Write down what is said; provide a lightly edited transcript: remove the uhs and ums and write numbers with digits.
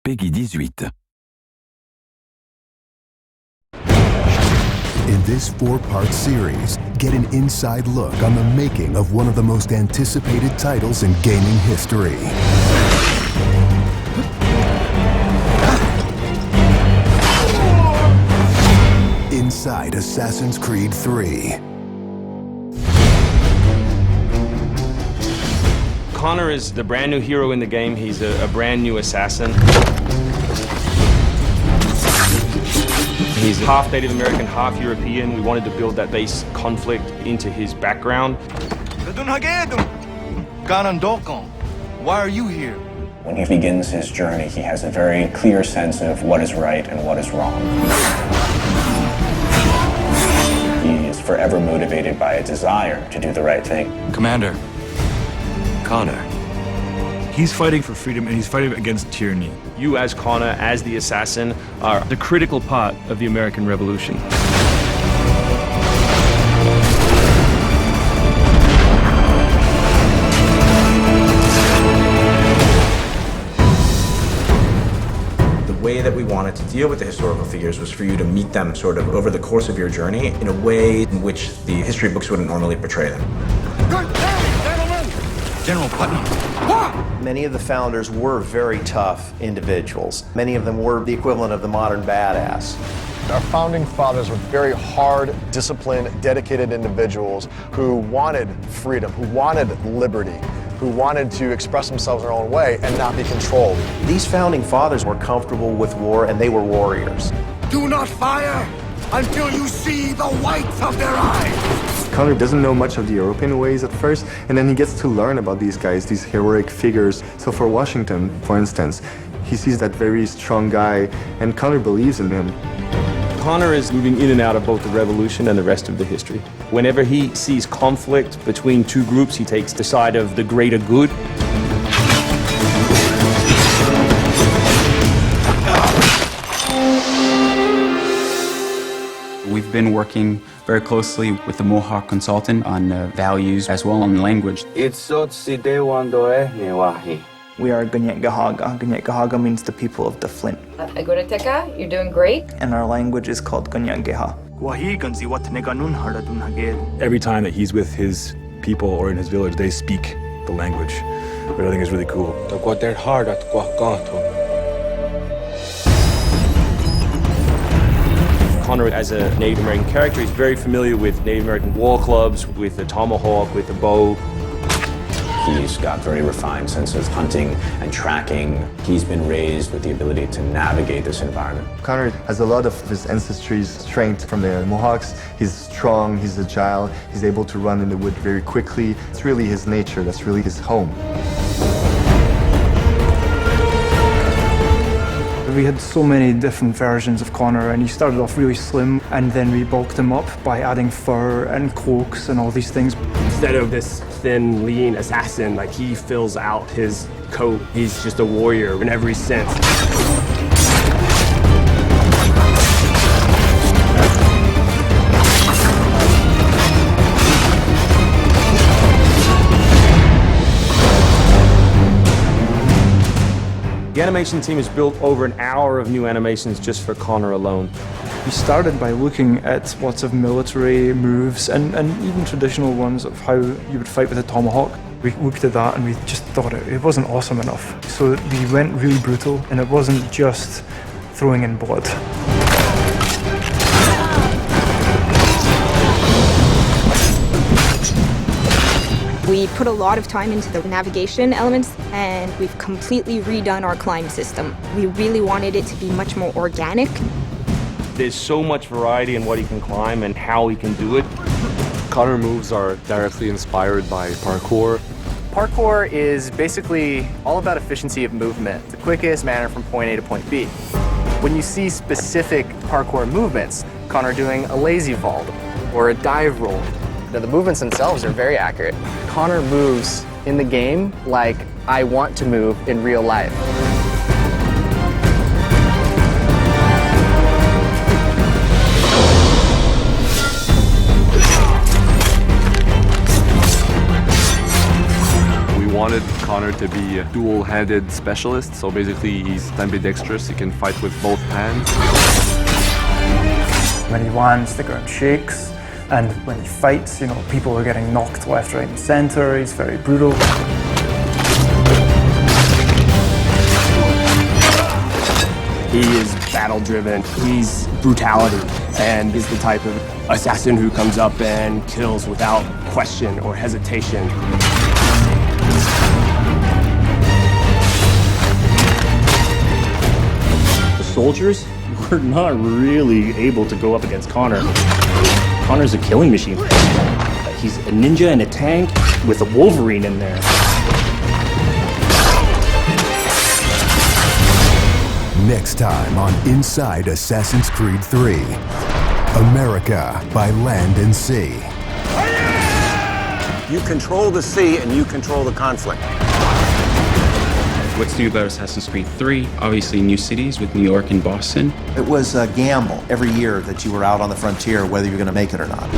Peggy 18. In this 4-part series, get an inside look on the making of one of the most anticipated titles in gaming history. Inside Assassin's Creed 3. Connor is the brand new hero in the game. He's a brand new assassin. He's half Native American, half European. We wanted to build that base conflict into his background. Why are you here? When he begins his journey, he has a very clear sense of what is right and what is wrong. He is forever motivated by a desire to do the right thing. Commander, Connor. He's fighting for freedom and he's fighting against tyranny. You as Connor, as the assassin, are the critical part of the American Revolution. The way that we wanted to deal with the historical figures was for you to meet them sort of over the course of your journey in a way in which the history books wouldn't normally portray them. General Putnam. Many of the founders were very tough individuals. Many of them were the equivalent of the modern badass. Our founding fathers were very hard, disciplined, dedicated individuals who wanted freedom, who wanted liberty, who wanted to express themselves in their own way and not be controlled. These founding fathers were comfortable with war and they were warriors. Do not fire until you see the whites of their eyes. Connor doesn't know much of the European ways at first, and then he gets to learn about these guys, these heroic figures. So for Washington, for instance, he sees that very strong guy, and Connor believes in him. Connor is moving in and out of both the revolution and the rest of the history. Whenever he sees conflict between two groups, he takes the side of the greater good. We've been working very closely with the Mohawk consultant on values as well on language. We are Gunyet Gahaga. Gunyet Gahaga means the people of the Flint. Agurateka, you're doing great. And our language is called Gunyet Geha. Every time that he's with his people or in his village, they speak the language, which I think is really cool. Connor, as a Native American character, is very familiar with Native American war clubs, with the tomahawk, with the bow. He's got very refined sense of hunting and tracking. He's been raised with the ability to navigate this environment. Connor has a lot of his ancestry's strength from the Mohawks. He's strong, he's agile, he's able to run in the wood very quickly. It's really his nature, that's really his home. We had so many different versions of Connor, and he started off really slim, and then we bulked him up by adding fur and cloaks and all these things. Instead of this thin, lean assassin, like he fills out his coat. He's just a warrior in every sense. The animation team has built over an hour of new animations just for Connor alone. We started by looking at lots of military moves and even traditional ones of how you would fight with a tomahawk. We looked at that and we just thought it wasn't awesome enough. So we went really brutal, and it wasn't just throwing in blood. We put a lot of time into the navigation elements, and we've completely redone our climb system. We really wanted it to be much more organic. There's so much variety in what he can climb and how he can do it. Connor moves are directly inspired by parkour. Parkour is basically all about efficiency of movement, the quickest manner from point A to point B. When you see specific parkour movements, Connor doing a lazy vault or a dive roll, now, the movements themselves are very accurate. Connor moves in the game like I want to move in real life. We wanted Connor to be a dual-handed specialist. So basically, he's ambidextrous. He can fight with both hands. When he lands, the ground shakes. And when he fights, you know, people are getting knocked left, right, and center. He's very brutal. He is battle-driven. He's brutality, and is the type of assassin who comes up and kills without question or hesitation. The soldiers were not really able to go up against Connor. Connor's a killing machine. He's a ninja in a tank with a Wolverine in there. Next time on Inside Assassin's Creed 3, America by Land and Sea. You control the sea and you control the conflict. What's new about Assassin's Creed 3? Obviously new cities with New York and Boston. It was a gamble every year that you were out on the frontier, whether you're going to make it or not.